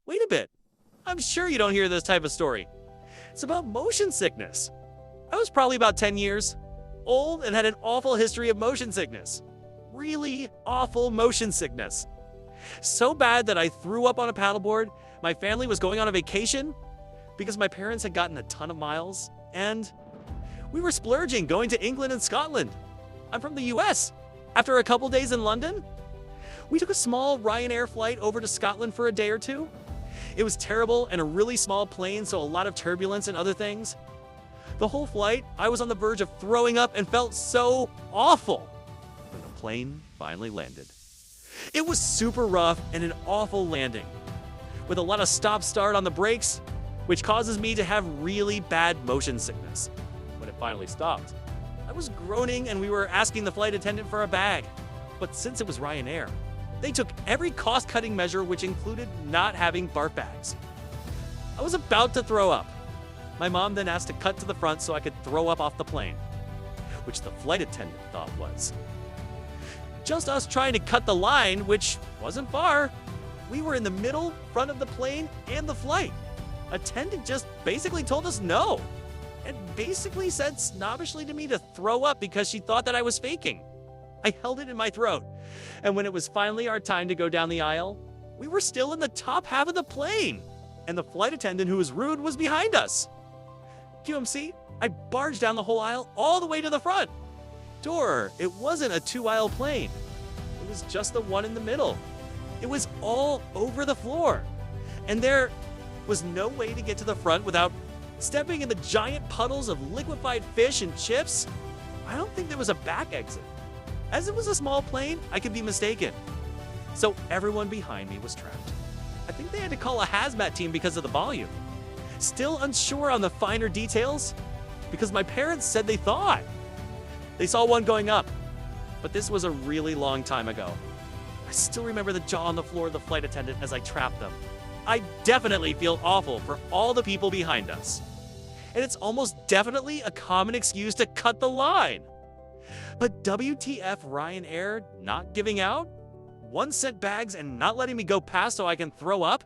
Wait a bit. I'm sure you don't hear this type of story. It's about motion sickness. I was probably about 10 years old and had an awful history of motion sickness. Really awful motion sickness. So bad that I threw up on a paddleboard. My family was going on a vacation because my parents had gotten a ton of miles, and we were splurging going to England and Scotland. I'm from the US. After a couple days in London, we took a small Ryanair flight over to Scotland for a day or two. It was terrible and a really small plane, so a lot of turbulence and other things. The whole flight, I was on the verge of throwing up and felt so awful when the plane finally landed. It was super rough and an awful landing, with a lot of stop-start on the brakes, which causes me to have really bad motion sickness. When it finally stopped, I was groaning and we were asking the flight attendant for a bag. But since it was Ryanair, they took every cost-cutting measure, which included not having BART bags. I was about to throw up. My mom then asked to cut to the front so I could throw up off the plane, which the flight attendant thought was just us trying to cut the line, which wasn't far. We were in the middle, front of the plane and the flight. Attendant just basically told us no, and basically said snobbishly to me to throw up because she thought that I was faking. I held it in my throat, and when it was finally our time to go down the aisle, we were still in the top half of the plane, and the flight attendant, who was rude, was behind us. QMC, I barged down the whole aisle all the way to the front door. It wasn't a two-aisle plane. It was just the one in the middle. It was all over the floor, and there was no way to get to the front without stepping in the giant puddles of liquefied fish and chips. I don't think there was a back exit. As it was a small plane, I could be mistaken. So everyone behind me was trapped. I think they had to call a hazmat team because of the volume. Still unsure on the finer details, because my parents said they thought they saw one going up, but this was a really long time ago. I still remember the jaw on the floor of the flight attendant as I trapped them. I definitely feel awful for all the people behind us. And it's almost definitely a common excuse to cut the line. But WTF Ryanair not giving out? 1 cent bags and not letting me go past so I can throw up?